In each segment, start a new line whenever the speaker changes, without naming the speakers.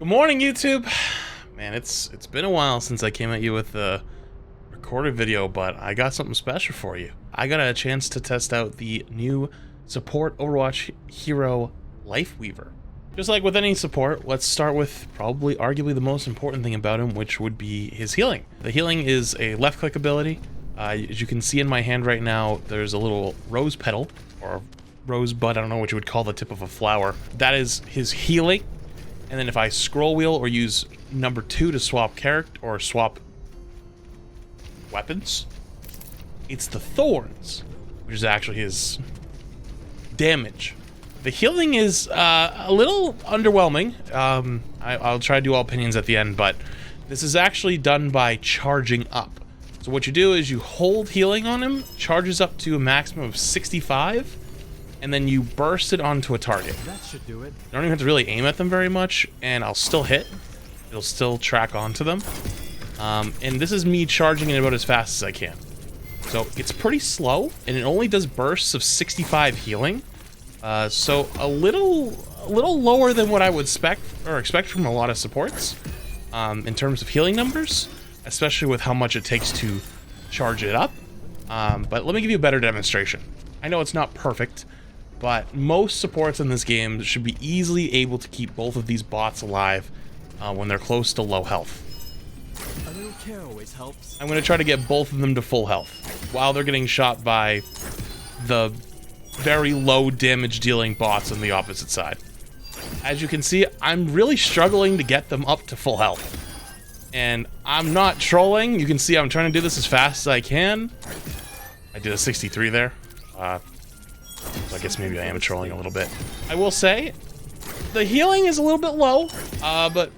Good morning, YouTube. Man, it's been a while since I came at you with a recorded video, but I got something special for you. I got a chance to test out the new support Overwatch hero, Lifeweaver. Just like with any support, let's start with probably arguably the most important thing about him, which would be his healing. The healing is a left click ability. As you can see in my hand right now, there's a little rose petal, or rosebud, I don't know what you would call the tip of a flower. That is his healing. And then if I scroll wheel or use number 2 to swap character or swap weapons, it's the thorns, which is actually his damage. The healing is a little underwhelming. I'll try to do all opinions at the end, but this is actually done by charging up. So what you do is you hold healing on him, charges up to a maximum of 65, and then you burst it onto a target.
That should do it.
I don't even have to really aim at them very much, and I'll still hit. It'll still track onto them. And this is me charging it about as fast as I can. So it's pretty slow, and it only does bursts of 65 healing. So a little lower than what I would expect from a lot of supports in terms of healing numbers, especially with how much it takes to charge it up. But let me give you a better demonstration. I know it's not perfect, but most supports in this game should be easily able to keep both of these bots alive when they're close to low health.
A little care always helps.
I'm going to try to get both of them to full health while they're getting shot by the very low damage dealing bots on the opposite side. As you can see, I'm really struggling to get them up to full health. And I'm not trolling. You can see I'm trying to do this as fast as I can. I did a 63 there. So I guess maybe I am trolling a little bit. I will say, the healing is a little bit low, but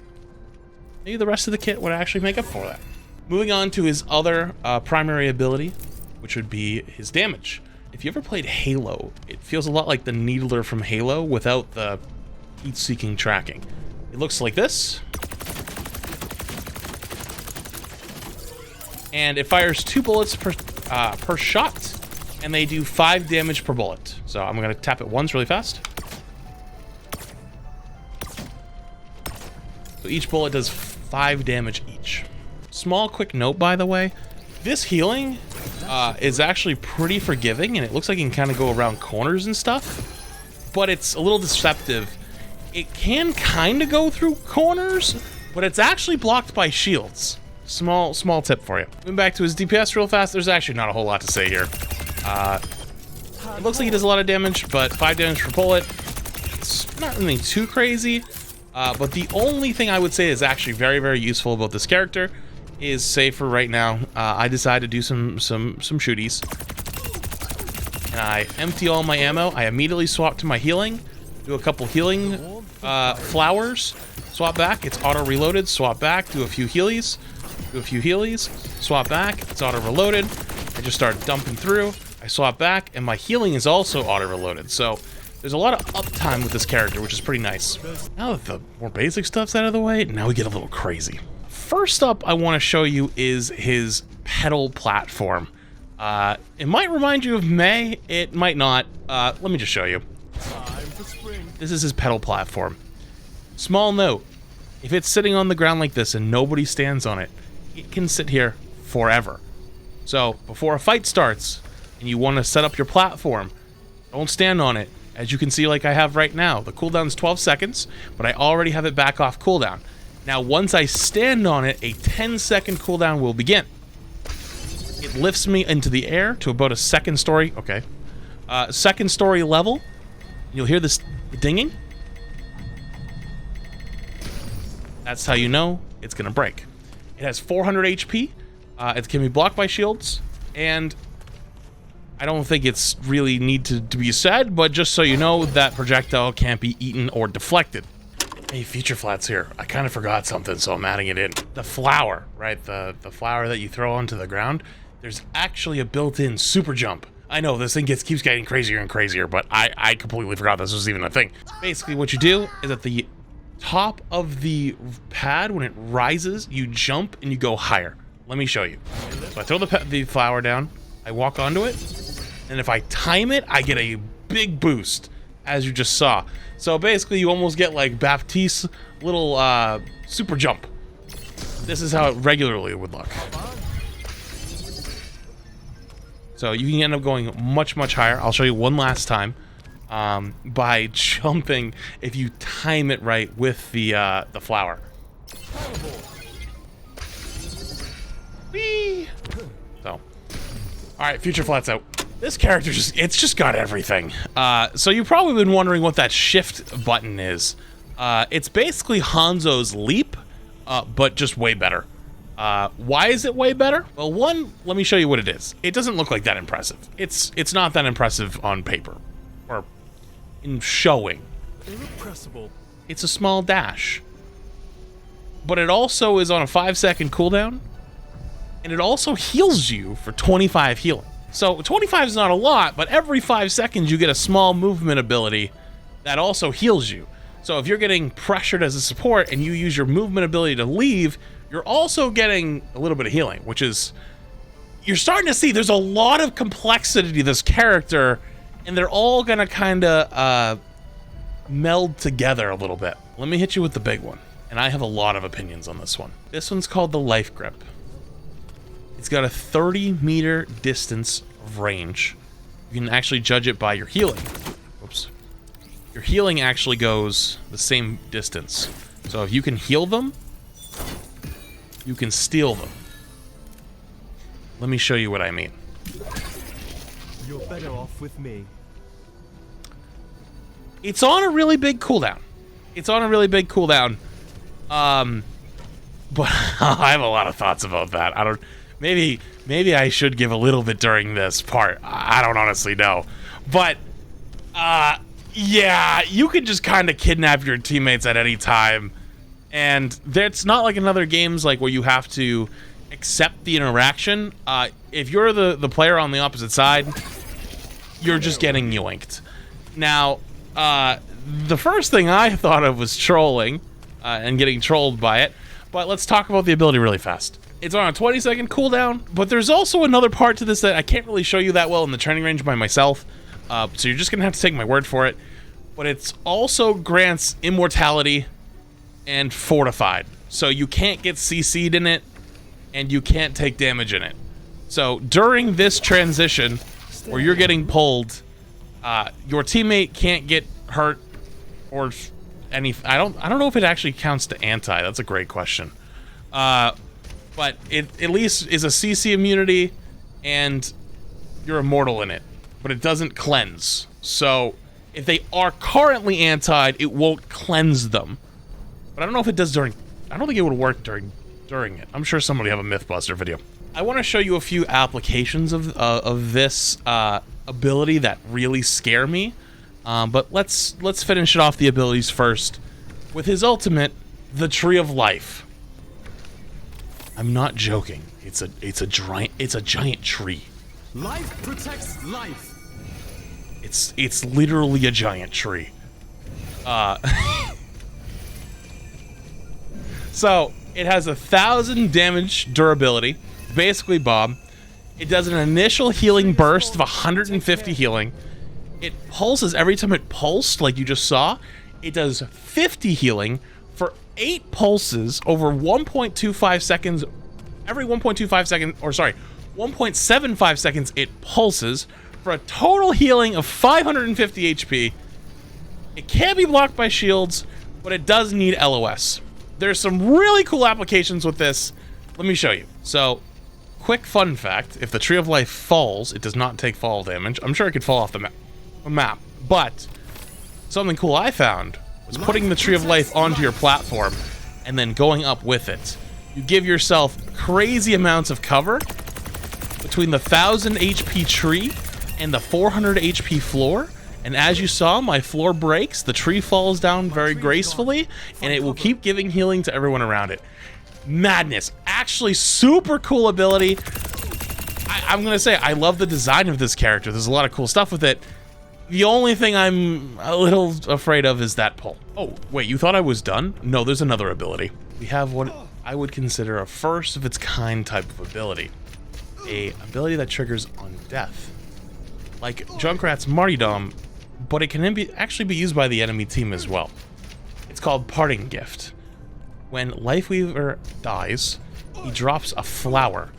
maybe the rest of the kit would actually make up for that. Moving on to his other primary ability, which would be his damage. If you ever played Halo, it feels a lot like the Needler from Halo without the heat-seeking tracking. It looks like this. And it fires 2 bullets per shot, and they do 5 damage per bullet. So I'm gonna tap it once really fast. So each bullet does 5 damage each. Small quick note, by the way, this healing is actually pretty forgiving, and it looks like it can kind of go around corners and stuff, but it's a little deceptive. It can kind of go through corners, but it's actually blocked by shields. Small tip for you. Moving back to his DPS real fast, there's actually not a whole lot to say here. It looks like he does a lot of damage, but 5 damage per bullet. It's not anything too crazy. But the only thing I would say is actually very, very useful about this character is, say for right now, I decide to do some shooties. And I empty all my ammo. I immediately swap to my healing, do a couple healing flowers, swap back, it's auto reloaded, swap back, do a few healies, swap back, it's auto reloaded. I just start dumping through, I swap back, and my healing is also auto reloaded. So there's a lot of uptime with this character, which is pretty nice. Now that the more basic stuff's out of the way, now we get a little crazy. First up, I want to show you is his pedal platform. It might remind you of May, it might not. Let me just show you. This is his pedal platform. Small note, if it's sitting on the ground like this and nobody stands on it, it can sit here forever. So before a fight starts and you want to set up your platform, don't stand on it. As you can see, like I have right now, the cooldown's 12 seconds, but I already have it back off cooldown. Now once I stand on it, a 10-second cooldown will begin. It lifts me into the air to about a second story level. You'll hear this dinging. That's how you know it's gonna break. It has 400 HP. It can be blocked by shields, and I don't think it's really need to be said, but just so you know, that projectile can't be eaten or deflected. Hey, feature flats here. I kind of forgot something, so I'm adding it in. The flower, right? The flower that you throw onto the ground. There's actually a built-in super jump. I know this thing keeps getting crazier and crazier, but I completely forgot this was even a thing. Basically, what you do is at the top of the pad, when it rises, you jump and you go higher. Let me show you. So I throw the flower down, I walk onto it, and if I time it, I get a big boost. as you just saw. So basically, you almost get like Baptiste's little super jump. This is how it regularly would look. So you can end up going much, much higher. I'll show you one last time by jumping if you time it right with the flower. Whee! So, all right, future flats out. This character it's just got everything. So you've probably been wondering what that shift button is. It's basically Hanzo's leap, but just way better. Why is it way better? Well, one, let me show you what it is. It doesn't look like that impressive. It's not that impressive on paper or in showing.
Irrepressible.
It's a small dash, but it also is on a 5-second cooldown, and it also heals you for 25 healing. So 25 is not a lot, but every 5 seconds you get a small movement ability that also heals you. So if you're getting pressured as a support and you use your movement ability to leave, you're also getting a little bit of healing, which is, you're starting to see there's a lot of complexity to this character, and they're all gonna kind of meld together a little bit. Let me hit you with the big one, and I have a lot of opinions on this one. This one's called the Life Grip. It's got a 30-meter distance of range. You can actually judge it by your healing. Whoops. Your healing actually goes the same distance. So if you can heal them, you can steal them. Let me show you what I mean.
You're better off with me.
It's on a really big cooldown. It's on a really big cooldown. But I have a lot of thoughts about that. I don't. Maybe I should give a little bit during this part. I don't honestly know. But yeah, you could just kind of kidnap your teammates at any time. And it's not like in other games like where you have to accept the interaction. If you're the player on the opposite side, you're just getting yoinked. Now, the first thing I thought of was trolling and getting trolled by it. But let's talk about the ability really fast. It's on a 20-second cooldown, but there's also another part to this that I can't really show you that well in the training range by myself. So you're just going to have to take my word for it. But it also grants immortality and fortified. So you can't get CC'd in it, and you can't take damage in it. So during this transition, where you're getting pulled, your teammate can't get hurt or any. I don't know if it actually counts to anti. That's a great question. But it at least is a CC immunity, and you're immortal in it. But it doesn't cleanse. So if they are currently anti'd, it won't cleanse them. But I don't know if it does during. I don't think it would work during it. I'm sure somebody have a Mythbuster video. I want to show you a few applications of this ability that really scare me. But let's finish it off the abilities first with his ultimate, the Tree of Life. I'm not joking. It's a giant tree.
Life protects life.
It's literally a giant tree. So it has 1,000 damage durability, basically Bob. It does an initial healing burst of 150 healing. It pulses every time it pulsed, like you just saw. It does 50 healing for 8 pulses over 1.25 seconds. Every 1.25 seconds, or sorry, 1.75 seconds it pulses for a total healing of 550 HP. It can be blocked by shields, but it does need LOS. There's some really cool applications with this. Let me show you. So, quick fun fact, if the Tree of Life falls, it does not take fall damage. I'm sure it could fall off the map. But something cool I found was putting the Tree of Life onto your platform and then going up with it. You give yourself crazy amounts of cover between the 1,000 HP tree and the 400 HP floor. And as you saw, my floor breaks, the tree falls down very gracefully, and it will keep giving healing to everyone around it. Madness. Actually, super cool ability. I'm going to say, I love the design of this character. There's a lot of cool stuff with it. The only thing I'm a little afraid of is that pull. Oh, wait, you thought I was done? No, there's another ability. We have what I would consider a first of its kind type of ability. A ability that triggers on death. Like Junkrat's Martyrdom, but it can actually be used by the enemy team as well. It's called Parting Gift. When Lifeweaver dies, he drops a flower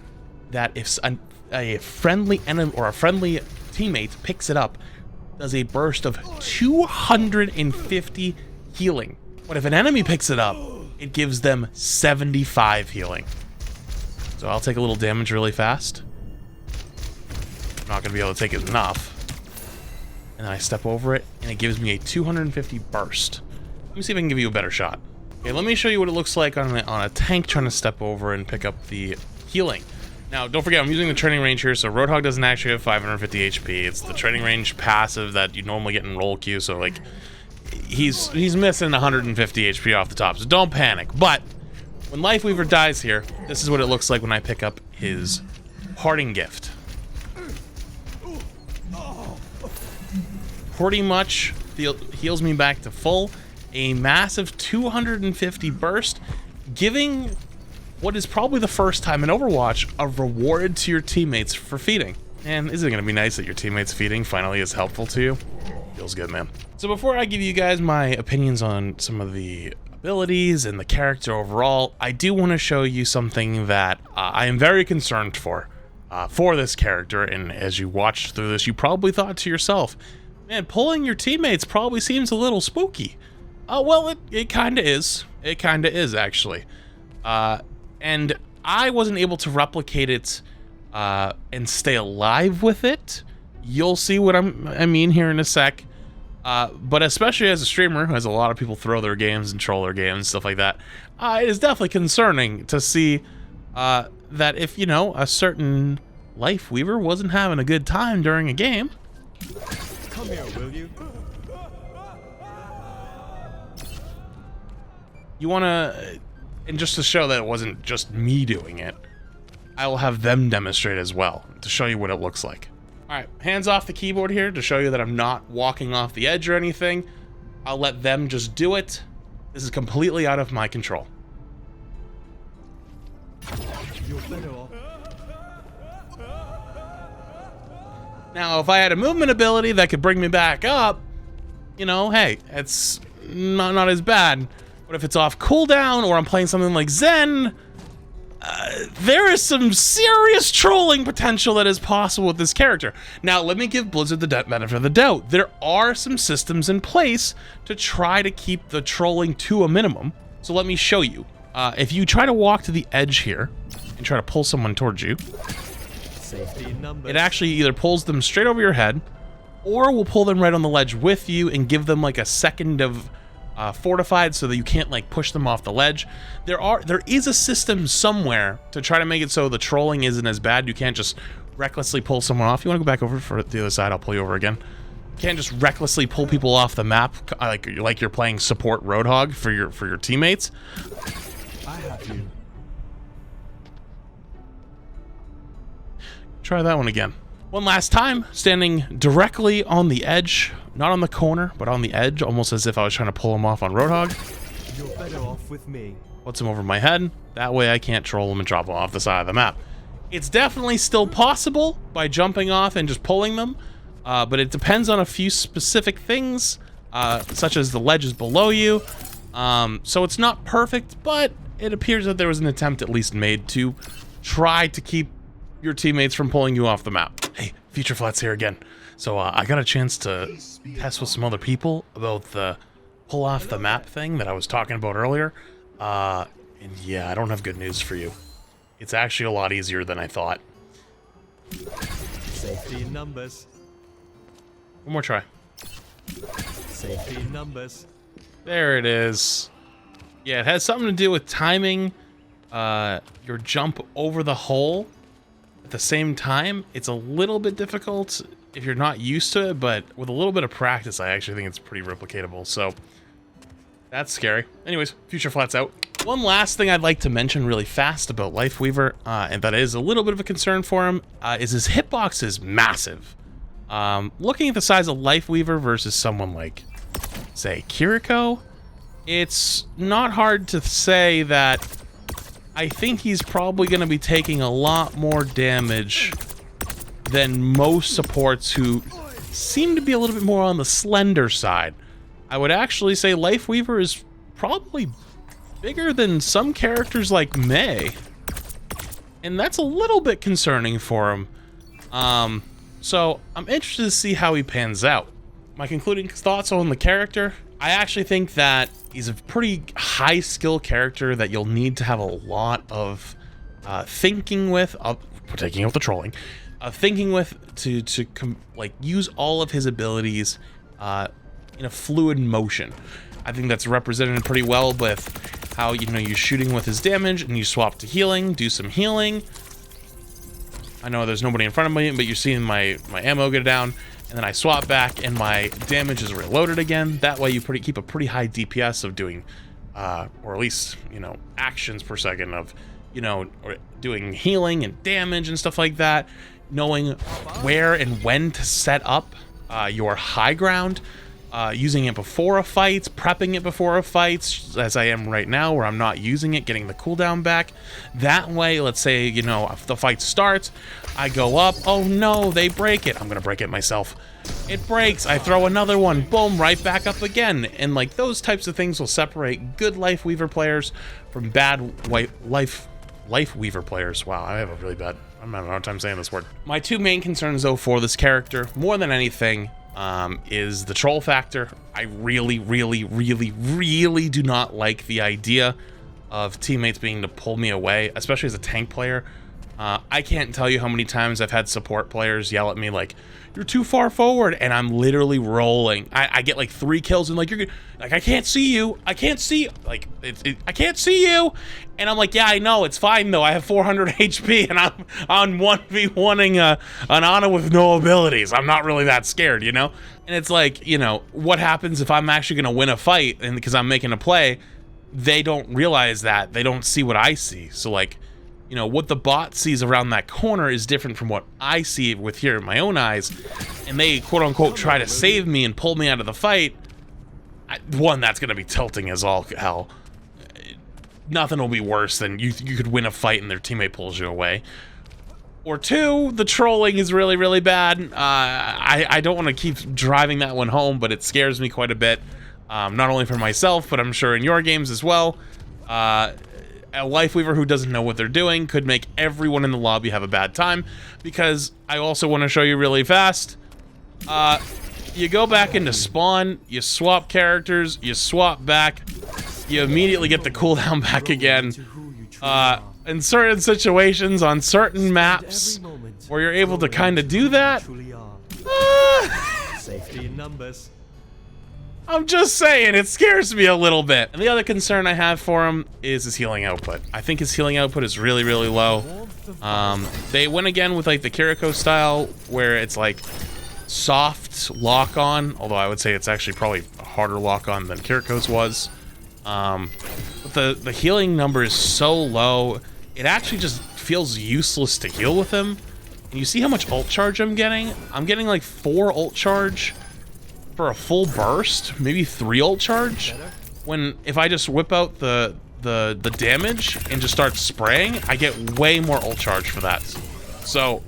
that if a friendly enemy or a friendly teammate picks it up, does a burst of 250 healing. But if an enemy picks it up, it gives them 75 healing. So I'll take a little damage really fast. I'm not gonna be able to take enough. And then I step over it, and it gives me a 250 burst. Let me see if I can give you a better shot. Okay, let me show you what it looks like on a tank trying to step over and pick up the healing. Now, don't forget, I'm using the training range here, so Roadhog doesn't actually have 550 HP. It's the training range passive that you normally get in roll queue, so like, he's missing 150 HP off the top, so don't panic. But when Lifeweaver dies here, this is what it looks like when I pick up his Parting Gift. Pretty much heals me back to full. A massive 250 burst, giving what is probably the first time in Overwatch a reward to your teammates for feeding. And isn't it going to be nice that your teammates feeding finally is helpful to you? Feels good, man. So before I give you guys my opinions on some of the abilities and the character overall, I do want to show you something that I am very concerned for this character. And as you watched through this, you probably thought to yourself, man, pulling your teammates probably seems a little spooky. Well, it kind of is. It kind of is, actually. And I wasn't able to replicate it and stay alive with it. You'll see what I mean here in a sec. But especially as a streamer, as a lot of people throw their games and troll their games, stuff like that, it is definitely concerning to see that if, you know, a certain Lifeweaver wasn't having a good time during a game.
Come here, will you?
You want to, and just to show that it wasn't just me doing it, I will have them demonstrate as well to show you what it looks like. All right, hands off the keyboard here to show you that I'm not walking off the edge or anything. I'll let them just do it. This is completely out of my control.
You're better off.
Now, if I had a movement ability that could bring me back up, you know, hey, it's not as bad. But if it's off cooldown or I'm playing something like Zen, there is some serious trolling potential that is possible with this character. Now, let me give Blizzard the benefit of the doubt. There are some systems in place to try to keep the trolling to a minimum. So let me show you. If you try to walk to the edge here and try to pull someone towards you,
Safety in numbers.
it actually either pulls them straight over your head or will pull them right on the ledge with you and give them like a second of fortified so that you can't like push them off the ledge. There is a system somewhere to try to make it so the trolling isn't as bad. You can't just recklessly pull someone off. You want to go back over for the other side? I'll pull you over again. You can't just recklessly pull people off the map like you're playing support Roadhog for your teammates.
I have you.
Try that one again. One last time, standing directly on the edge, not on the corner, but on the edge, almost as if I was trying to pull him off on Roadhog.
You're better off with me.
Puts him over my head. That way I can't troll him and drop him off the side of the map. It's definitely still possible by jumping off and just pulling them, but it depends on a few specific things, such as the ledges below you. So it's not perfect, but it appears that there was an attempt at least made to try to keep your teammates from pulling you off the map. Hey, Future Flat's here again. So I got a chance to test with some other people about the pull off the map thing that I was talking about earlier. And yeah, I don't have good news for you. It's actually a lot easier than I thought.
Safety in numbers.
One more try.
Safety in numbers.
There it is. Yeah, it has something to do with timing your jump over the hole at the same time. It's a little bit difficult if you're not used to it, but with a little bit of practice, I actually think it's pretty replicatable. So that's scary. Anyways, Future Flat's out. One last thing I'd like to mention really fast about Lifeweaver, and that is a little bit of a concern for him, is his hitbox is massive. Looking at the size of Lifeweaver versus someone like, say, Kiriko, it's not hard to say that I think he's probably going to be taking a lot more damage than most supports who seem to be a little bit more on the slender side. I would actually say Lifeweaver is probably bigger than some characters like Mei. And that's a little bit concerning for him. So I'm interested to see how he pans out. My concluding thoughts on the character, I actually think that he's a pretty high skill character that you'll need to have a lot of thinking with, taking out the trolling, thinking with to like use all of his abilities in a fluid motion. I think that's represented pretty well with how, you know, you're shooting with his damage and you swap to healing, do some healing. I know there's nobody in front of me, but you're seeing my ammo go down, and then I swap back and my damage is reloaded again. That way you keep a pretty high DPS of doing, or at least, you know, actions per second of, you know, doing healing and damage and stuff like that. Knowing where and when to set up your high ground. Using it before a fight, prepping it before a fight, as I am right now, where I'm not using it, getting the cooldown back. That way, let's say, you know, if the fight starts, I go up, oh no, they break it. I'm gonna break it myself. It breaks, I throw another one, boom, right back up again. And like those types of things will separate good Lifeweaver players from bad Lifeweaver players. Wow, I have a really bad, I'm having a hard time saying this word. My two main concerns though for this character, more than anything, is the troll factor. I really do not like the idea of teammates being to pull me away, especially as a tank player. I can't tell you how many times I've had support players yell at me like, you're too far forward, and I'm literally rolling. I get like 3 kills and like, you're like, I can't see you, I can't see, like, I can't see you, and I'm like, yeah, I know, it's fine though, I have 400 HP and I'm on 1v1ing an Ana with no abilities. I'm not really that scared, you know? And it's like, you know, what happens if I'm actually gonna win a fight, and because I'm making a play, they don't realize that, they don't see what I see. So like, you know, what the bot sees around that corner is different from what I see with here in my own eyes, and they quote-unquote try to save me and pull me out of the fight. One, that's going to be tilting as all hell. Nothing will be worse than you could win a fight and their teammate pulls you away. Or two, the trolling is really bad. I don't want to keep driving that one home, but it scares me quite a bit. Not only for myself, but I'm sure in your games as well. A Lifeweaver who doesn't know what they're doing could make everyone in the lobby have a bad time, because I also want to show you really fast. You go back into spawn, you swap characters, you swap back, you immediately get the cooldown back again. In certain situations, on certain maps, where you're able to kind of do that.
Safety in numbers.
I'm just saying, it scares me a little bit. And the other concern I have for him is his healing output. I think his healing output is really low. They went again with like the Kiriko style, where it's like soft lock-on, although I would say it's actually probably a harder lock-on than Kiriko's was. But the healing number is so low, it actually just feels useless to heal with him. And you see how much ult charge I'm getting? I'm getting like 4 ult charge for a full burst, maybe 3 ult charge, when if I just whip out the damage and just start spraying, I get way more ult charge for that. So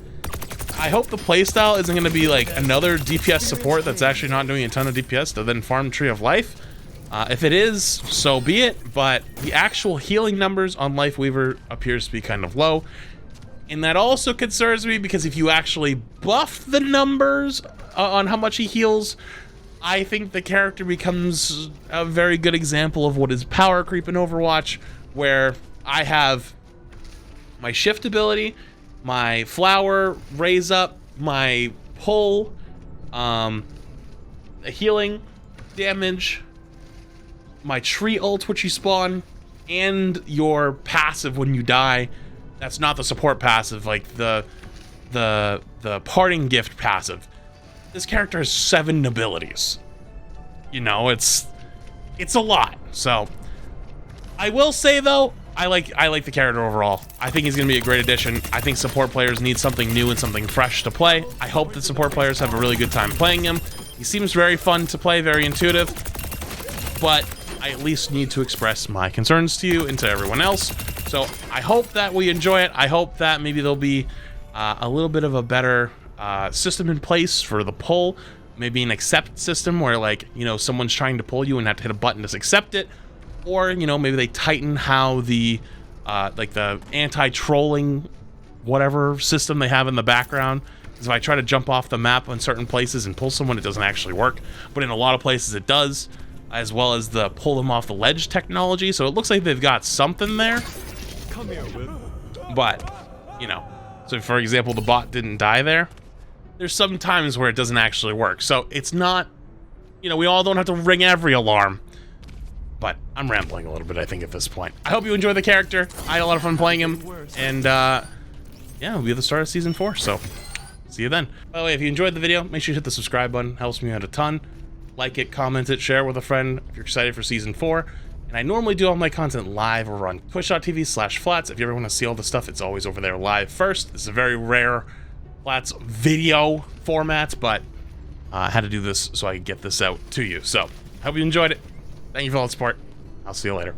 I hope the playstyle isn't going to be like another DPS support that's actually not doing a ton of DPS to then farm Tree of Life. If it is, so be it, but the actual healing numbers on Lifeweaver appears to be kind of low. And that also concerns me, because if you actually buff the numbers on how much he heals, I think the character becomes a very good example of what is power creep in Overwatch, where I have my shift ability, my flower, raise up, my pull, healing, damage, my tree ult which you spawn, and your passive when you die. That's not the support passive, like the parting gift passive. This character has 7 abilities. You know, it's a lot. So I will say though, I like the character overall. I think he's gonna be a great addition. I think support players need something new and something fresh to play. I hope that support players have a really good time playing him. He seems very fun to play, very intuitive, but I at least need to express my concerns to you and to everyone else. So I hope that we enjoy it. I hope that maybe there'll be a little bit of a better system in place for the pull. Maybe an accept system where, like, you know, someone's trying to pull you and have to hit a button to accept it. Or, you know, maybe they tighten how the, like the anti-trolling whatever system they have in the background. Because if I try to jump off the map in certain places and pull someone, it doesn't actually work. But in a lot of places it does, as well as the pull them off the ledge technology. So it looks like they've got something there.
Come here, Will.
But, you know, so for example, the bot didn't die there. There's some times where it doesn't actually work. So it's not, you know, we all don't have to ring every alarm. But I'm rambling a little bit, I think, at this point. I hope you enjoy the character. I had a lot of fun playing him. And, yeah, it'll be the start of Season 4, so see you then. By the way, if you enjoyed the video, make sure you hit the subscribe button. Helps me out a ton. Like it, comment it, share it with a friend if you're excited for Season 4. And I normally do all my content live over on twitch.tv/flats. If you ever want to see all the stuff, it's always over there live first. This is a very rare Flats video format, but I had to do this so I could get this out to you. So, hope you enjoyed it. Thank you for all the support. I'll see you later.